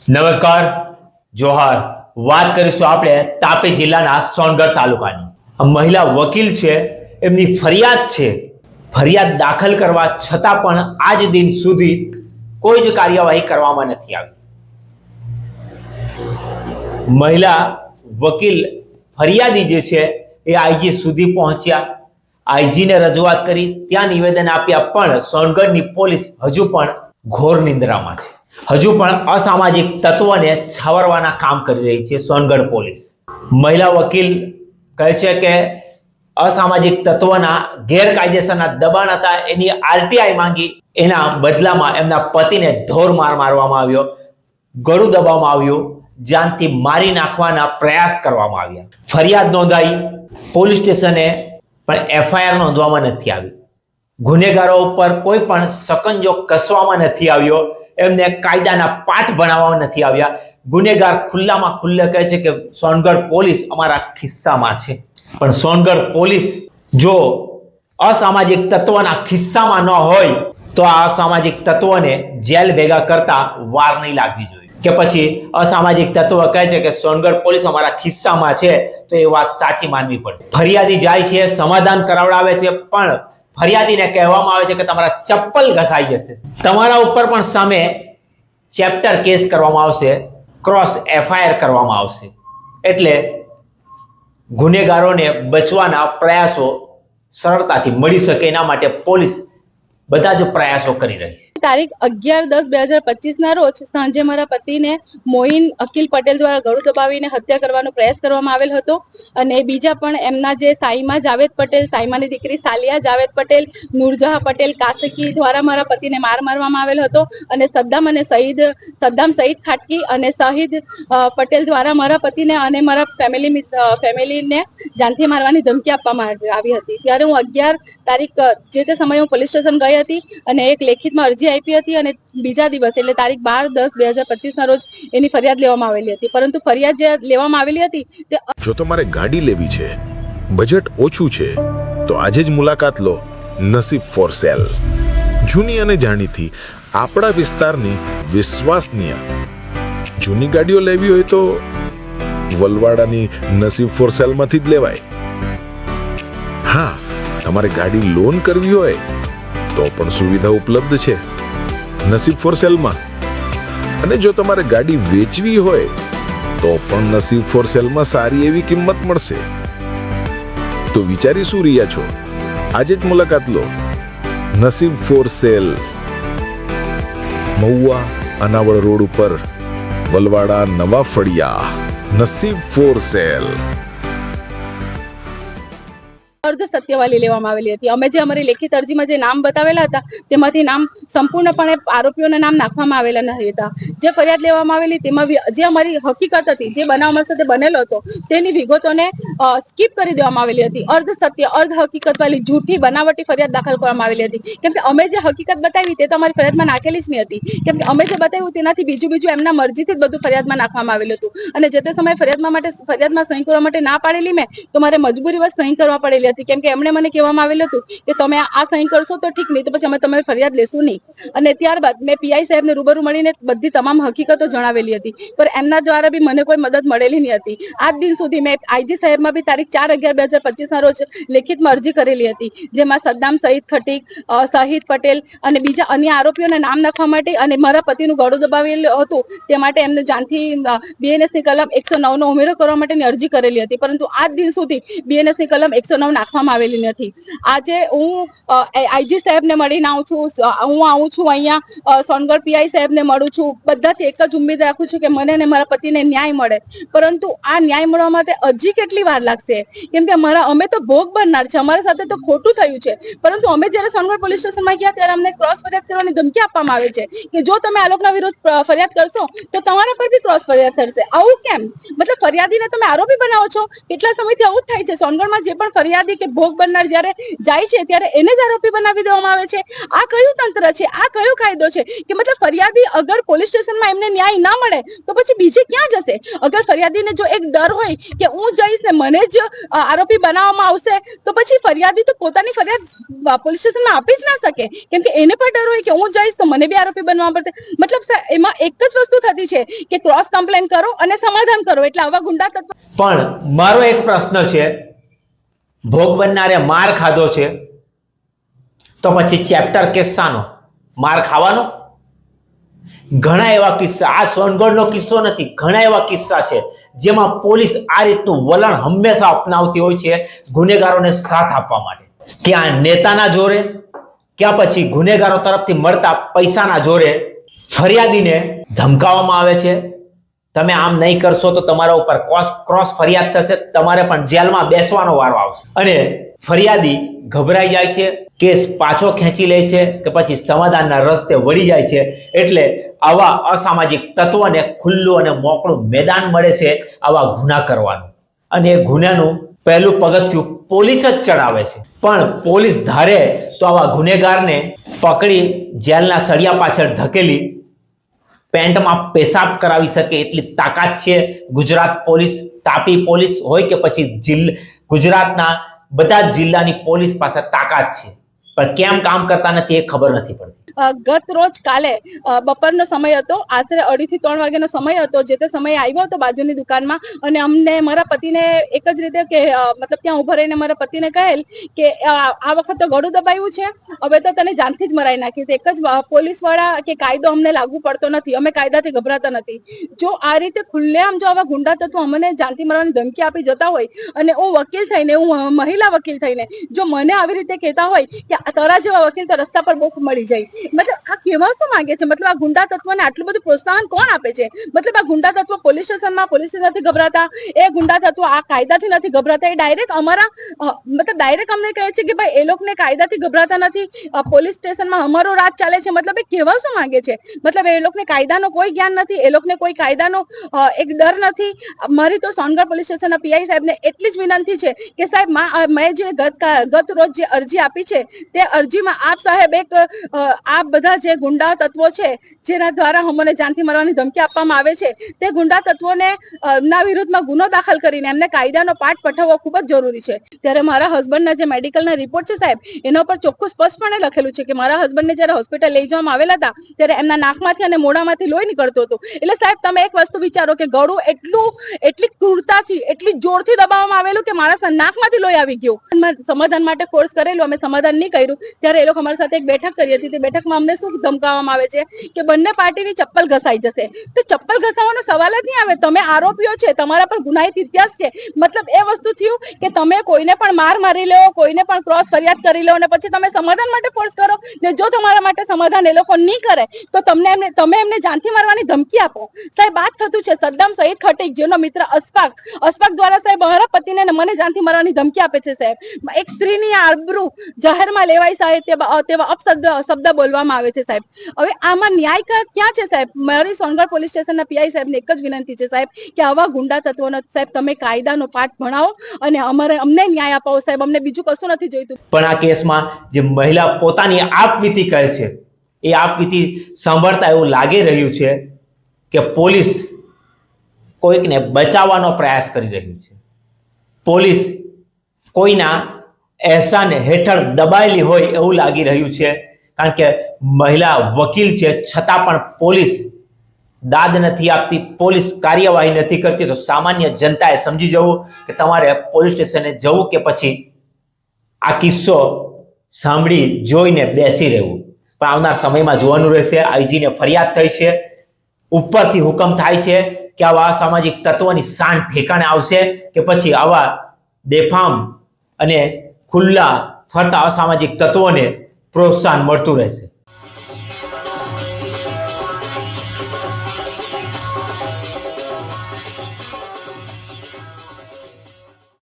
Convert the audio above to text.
નમસ્કાર, જોહાર. વાત કરીશું આપણે તાપી જિલ્લાના સોનગઢ તાલુકાની. મહિલા વકીલ છે, એમની ફરિયાદ છે. ફરિયાદ દાખલ કરવા છતાં પણ આજ દિન સુધી કોઈ જ કાર્યવાહી કરવામાં નથી આવી. મહિલા વકીલ ફરિયાદી જે છે એ આઈજી સુધી પહોંચ્યા, આઈજીને રજૂઆત કરી, ત્યાં નિવેદન આપ્યા, પણ સોનગઢની પોલીસ હજુ પણ ઘોર નિંદ્રામાં છે. હજુ પણ અસામાજિક તત્વોને છાવરવાના કામ કરી રહી છે સોનગઢ પોલીસ. મહિલા વકીલ કહે છે કે અસામાજિક તત્વોના ગેરકાયદેસરના દબાણ હતા, એની આરટીઆઈ માંગી, એના બદલામાં એમના પતિને ઢોર માર મારવામાં આવ્યો, ગળું દબાવવામાં આવ્યું, જાનથી મારી નાખવાના પ્રયાસ કરવામાં આવ્યા. ફરિયાદ નોંધાઈ, પોલીસ સ્ટેશને પણ એફઆઈઆર નોંધવામાં નથી આવી. ગુનેગારો ઉપર કોઈ પણ સકંજો કસવામાં નથી આવ્યો, એમને કાયદાના પાઠ ભણાવવામાં નથી આવ્યા. ગુનેગાર ખુલ્લામાં ખુલ્લે કહે છે કે સોનગઢ પોલીસ અમારા ખિસ્સામાં છે. પણ સોનગઢ પોલીસ જો અસામાજિક તત્વના ખિસ્સામાં ન હોય તો આ અસામાજિક તત્વોને જેલ ભેગા કરતા વાર નહીં લાગવી જોઈએ. કે પછી અસામાજિક તત્વ કહે છે કે સોનગઢ પોલીસ અમારા ખિસ્સામાં છે, તો એ વાત સાચી માનવી પડશે. ફરિયાદી જાય છે, સમાધાન કરાવડાવે છે, પણ ફરિયાદીને કહેવામાં આવે છે કે તમારા ચપ્પલ ઘસાઈ જશે, તમારા ઉપર પણ સામે ચેપ્ટર કેસ કરવામાં આવશે, ક્રોસ એફઆઈઆર કરવામાં આવશે. એટલે ગુનેગારોને બચવાના પ્રયાસો સરળતાથી મળી શકે એના માટે પોલીસ બધા જ પ્રયાસો કરી રહી છે. તારીખ 11/10/2025 ના રોજ સાંજે મારા પતિને મોઇન અકીલ પટેલ દ્વારા ગળું દબાવીને હત્યા કરવાનો પ્રયાસ કરવામાં આવેલ હતો. અને બીજા પણ એમના જે સાઈમા જાવેદ પટેલ, સાઈમાની દીકરી સાલિયા જાવેદ પટેલ, નૂરજહાં પટેલ કાસકી દ્વારા મારા પતિને માર મારવામાં આવેલ હતો. અને સદ્દામ સઈદ ખાટકી અને શાહિદ પટેલ દ્વારા મારા પતિને અને મારા ફેમિલીને જાનથી મારવાની ધમકી આપવામાં આવી હતી. ત્યારે હું 11 તારીખ જે તે સમયે હું પોલીસ સ્ટેશન ગઈ હતી અને એક લેખિતમાં અરજી આપી હતી. અને બીજા દિવસ એટલે તારીખ 12/10/2025 ના રોજ એની ફરિયાદ લેવામાં આવેલી હતી. પરંતુ ફરિયાદ જે લેવામાં આવેલી હતી તે જો તમારે ગાડી લેવી છે, બજેટ ઓછું છે, તો આજે જ મુલાકાત લો નસીબ ફોર સેલ. જૂની અને જાણીતી આપણા વિસ્તારની વિશ્વાસનીય જૂની ગાડીઓ લેવી હોય તો વલવાડાની નસીબ ફોર સેલ માંથી જ લેવાય. હા, તમારે ગાડી લોન કરવી હોય તો પણ સુવિધા ઉપલબ્ધ છે નસીબ ફોર સેલમાં. અને જો તમારે ગાડી વેચવી હોય તો પણ નસીબ ફોર સેલમાં સારી એવી કિંમત મળશે. તો વિચારી શું રહ્યા છો? આજે જ મુલાકાત લો નસીબ ફોર સેલ, મહુવા અનાવળ રોડ ઉપર, વલવાડા નવા ફળિયા. નસીબ ફોર સેલ. અર્ધ સત્યવાલી લેવામાં આવેલી હતી. અમે જે અમારી લેખિત અરજીમાં જે નામ બતાવેલા હતા તેમાંથી નામ સંપૂર્ણપણે આરોપીઓના નામ નાખવામાં આવેલા નહીં હતા. જે ફરિયાદ લેવામાં આવેલી તેમાં જે અમારી હકીકત હતી, જે બનાવમાં સાથે બનેલો હતો તેની વિગતોને સ્કીપ કરી દેવામાં આવેલી હતી. અર્ધ સત્ય, અર્ધ હકીકત વાળી જૂઠી બનાવટી ફરિયાદ દાખલ કરવામાં આવેલી હતી. કેમ કે અમે જે હકીકત બતાવી તે તો અમારી ફરિયાદમાં નાખેલી જ નહીં હતી. કેમ કે અમે જે બતાવ્યું તેનાથી બીજું એમના મરજીથી જ બધું ફરિયાદમાં નાખવામાં આવેલું હતું. અને જે તે સમયે ફરિયાદમાં સહી કરવા માટે ના પાડેલી મેં, તો મારે મજબૂરીવશ સહી કરવા પડેલી હતી. કેમ કે એમણે મને કહેવામાં આવેલું હતું કે તમે આ સહી કરશો તો ઠીક, નહીં તો પછી અમે તમારી ફરિયાદ લેશું નહીં. અને ત્યારબાદ મેં પીઆઈ સાહેબને રૂબરૂ મળીને બધી તમામ હકીકતો જણાવેલી હતી, પણ એમના દ્વારા બી મને કોઈ મદદ મળેલી નહીં હતી. આજ દિન સુધી મેં આઈજી સાહેબમાં બી તારીખ 4/11/2025 ના રોજ લેખિતમાં અરજી કરેલી હતી, જેમાં સદ્દામ સઈદ ખટીક, શાહિદ પટેલ અને બીજા અન્ય આરોપીઓના નામ નાખવા માટે અને મારા પતિનું ગળું દબાવેલું હતું તે માટે એમને જાનથી બીએનએસની કલમ 109 નો ઉમેરો કરવા માટેની અરજી કરેલી હતી. પરંતુ આજ દિન સુધી બીએનએસની કલમ 109 નાખવામાં આવેલી નથી. આજે હું આઈજી સાહેબને મળીને આવું છું, હું આવું છું અહીંયા સોનગઢ પીઆઈ સાહેબને મળું છું. બધાથી એક જ ઉમ્મીદ રાખું છું કે મને અને મારા પતિને ન્યાય મળે. પરંતુ આ ન્યાય મળવા માટે હજી કેટલી વાર લાગશે? કેમ કે અમે તો ભોગ બનનાર છે, અમારા સાથે તો ખોટું થયું છે. પરંતુ અમે જ્યારે સોનગઢ પોલીસ સ્ટેશનમાં ગયા ત્યારે અમને ક્રોસ ફરિયાદ કરવાની ધમકી આપવામાં આવે છે કે જો તમે આ લોકોના વિરુદ્ધ ફરિયાદ કરશો તો તમારા પર બી ક્રોસ ફરિયાદ થશે. આવું કેમ? મતલબ ફરિયાદીને તમે આરોપી બનાવો છો. કેટલા સમયથી આવું જ થાય છે. સોનગઢમાં જે પણ ફરિયાદી હતી કે ભોગ બનનાર જ્યારે જાય છે ત્યારે એને જ આરોપી બનાવી દેવામાં આવે છે? આ કયું તંત્ર છે? આ કયો કાયદો છે કે મતલબ ફરિયાદી અગર પોલીસ સ્ટેશનમાં એમને ન્યાય ના મળે તો પછી બીજે ક્યાં જશે? અગર ફરિયાદીને જો એક ડર હોય કે હું જઈશ ને મને જ આરોપી બનાવવામાં આવશે તો પછી ફરિયાદી તો પોતાની ફરિયાદ પોલીસ સ્ટેશનમાં આપી જ ના શકે, કેમ કે એને પણ ડર હોય કે હું જઈશ તો મને બી આરોપી બનવા પડશે. મતલબ એમાં એક જ વસ્તુ થતી છે કે ક્રોસ કમ્પ્લેન કરો અને સમાધાન કરો, એટલે આવા ગુંડા તત્વ. પણ મારો એક પ્રશ્ન છે, ભોગ બનનારે માર ખાધો છે તો પછી ચેપ્ટર કેસ શાનો? માર ખાવાનો? ઘણા એવા કિસ્સા, આ સોનગઢનો કિસ્સો નથી, ઘણા એવા કિસ્સા છે જેમાં પોલીસ આ રીતનું વલણ હંમેશા અપનાવતી હોય છે ગુનેગારોને સાથ આપવા માટે. ક્યાં નેતાના જોરે, ક્યાં પછી ગુનેગારો તરફથી મળતા પૈસાના જોરે ફરિયાદીને ધમકાવવામાં આવે છે. તમે આમ નહીં કરશો તો તમારા ઉપર ક્રોસ ફરિયાદ થશે, તમારે પણ જેલમાં બેસવાનો વારો આવશે. અને ફરિયાદી ગભરાઈ જાય છે, કેસ પાછો ખેંચી લે છે કે પછી સમાધાનના રસ્તે વળી જાય છે. એટલે આવા અસામાજિક તત્વોને ખુલ્લું અને મોકળું મેદાન મળે છે આવા ગુના કરવાનું. અને એ ગુનાનું પહેલું પગથિયું પોલીસ જ ચડાવે છે. પણ પોલીસ ધારે તો આવા ગુનેગારને પકડી જેલના સળિયા પાછળ ધકેલી પેન્ટમાં પેશાબ કરાવી શકે એટલી તાકાત છે ગુજરાત પોલીસ, તાપી પોલીસ હોય કે પછી ગુજરાતના બધા જ જિલ્લાની પોલીસ પાસે તાકાત છે. પણ કેમ કામ કરતા નથી એ ખબર નથી પડતી. ગત રોજ કાલે બપોરનો સમય હતો, આશરે 2:30 થી 3 વાગ્યાનો સમય હતો. જે તે સમયે આવ્યો હતો બાજુની દુકાનમાં અને અમને મારા પતિને એક જ રીતે કે મતલબ ત્યાં ઉભા રહીને મારા પતિને કહેલ કે આ વખત તો ગળું દબાવ્યું છે, હવે તો તને જાનથી જ મરાઈ નાખીશ. એક જ પોલીસ વાળા કે કાયદો અમને લાગુ પડતો નથી, અમે કાયદાથી ગભરાતા નથી. જો આ રીતે ખુલ્લેઆમ જો આવા ગુંડા તત્વો અમને જાનથી મરવાની ધમકી આપી જતા હોય અને હું વકીલ થઈને, હું મહિલા વકીલ થઈને જો મને આવી રીતે કહેતા હોય કે તારા જેવા વકીલ તો રસ્તા પર બહુ મળી જાય, મતલબ આ કેવા શું માંગે છે? મતલબ આ ગુંડા તત્વોને આટલું બધું પ્રોત્સાહન કોણ આપે છે? મતલબ આ ગુંડા તત્વો પોલીસ સ્ટેશન નથી ગભરાતા, એ ગુંડા તત્વો આ કાયદાથી નથી ગભરાતા, એ ડાયરેક્ટ અમારા મતલબ ડાયરેક્ટ અમને કહે છે કે ભાઈ એ લોકોને કાયદાથી ગભરાતા નથી, પોલીસ સ્ટેશનમાં અમારો રાજ ચાલે છે. મતલબ એ કેવા શું માંગે છે? મતલબ એ લોકોને કાયદાનો કોઈ જ્ઞાન નથી, એ લોકોને કોઈ કાયદાનો એક ડર નથી. મારી તો સોનગઢ પોલીસ સ્ટેશનના પીઆઈ સાહેબને એટલી જ વિનંતી છે કે સાહેબ મેં જે ગત રોજ જે અરજી આપી છે તે અરજીમાં આપ સાહેબ એક આ બધા જે ગુંડા તત્વો છે જેના દ્વારા અમને જાનથી મરવાની ધમકી આપવામાં આવે છે તે ગુંડા તત્વોને ના વિરુદ્ધમાં ગુનો દાખલ કરીને એમને કાયદાનો પાઠ પઠાવવો ખૂબ જ જરૂરી છે. ત્યારે મારા હસબન્ડના જે મેડિકલના રિપોર્ટ છે સાહેબ, એના ઉપર ચોખ્ખું સ્પષ્ટપણે લખેલું છે કે મારા હસબન્ડને જ્યારે હોસ્પિટલ લઈ જવામાં આવેલા હતા ત્યારે એમના નાકમાંથી અને મોઢામાંથી લોહી નીકળતું હતું. એટલે સાહેબ તમે એક વસ્તુ વિચારો કે ગળું એટલી ક્રૂરતાથી, એટલી જોરથી દબાવવામાં આવેલું કે મારા નાકમાંથી લોહી આવી ગયું. સમાધાન માટે ફોર્સ કરેલું, અમે સમાધાન નહીં કર્યું. ત્યારે એ લોકો અમારી સાથે એક બેઠક કરી હતી. તે બેઠકમાં અમને શું ધમકાવવામાં આવે છે કે બંને પાર્ટીની ચપ્પલ ઘસાઈ જશે. તો ચપ્પલ ઘસાવાનો સવાલ જ નહીં આવે. તમે આરોપીઓ છે, તમારા પર ગુનાહિત ઇતિહાસ છે. મતલબ એ વસ્તુ થયું કે તમે કોઈને પણ માર મારી લો, કોઈને પણ ક્રોસ ફરિયાદ કરી લો અને પછી તમે સમાધાન માટે ફોર્સ કરો ને જો તમારા માટે સમાધાન એ લોકો નહીં કરે તો તમે એમને જાનથી મારવાની ધમકી આપો. સાહેબ વાત થતું છે સદ્દામ સઈદ ખટીક જેનો મિત્ર અશફાક દ્વારા સાહેબ મારા પતિને મને જાનથી મારવાની ધમકી આપે છે. સાહેબ એક સ્ત્રીની આબરૂ જાહેરમાં લેવાય સાહેબ તેવા અપશબ્દ બોલવામાં આવે છે. સાહેબ હવે આમાં ન્યાય ક્યાં છે? સાહેબ મારી સોનગઢ પોલીસ સ્ટેશનના પીઆઈ સાહેબને એક જ વિનંતી છે સાહેબ કે આવા ગુંડા તત્વોનો સાહેબ તમે કાયદાનો પાઠ ભણાવો અને અમને ન્યાય અપાવો સાહેબ. અમને બીજું કશું નથી જોઈતું. પણ આ કેસમાં જે મહિલા પોતાની આપવીતી કહે છે એ આપવીતી સાંભળતા એવું લાગી રહ્યું છે કે પોલીસ કોઈકને બચાવવાનો પ્રયાસ કરી રહ્યું છે. પોલીસ કોઈના અહેસાન હેઠળ દબાયેલી હોય એવું લાગી રહ્યું છે. કારણ કે મહિલા વકીલ છે છતાં પણ પોલીસ દાદ નથી આપતી, પોલીસ કાર્યવાહી નથી કરતી. તો સામાન્ય જનતાએ સમજી જવું કે તમારે પોલીસ સ્ટેશને જવું કે પછી આ કિસ્સો સાંભળી જોઈને બેસી રહેવું. પણ આવનાર સમયમાં જોવાનું રહેશે. આઈજીને ફરિયાદ થઈ છે, ઉપરથી હુકમ થાય છે કે આવા અસામાજિક તત્વોની શાન ઠેકાણે આવશે કે પછી આવા બેફામ અને ખુલ્લા ફરતા અસામાજિક તત્વોને પ્રોત્સાહન મળતું રહેશે.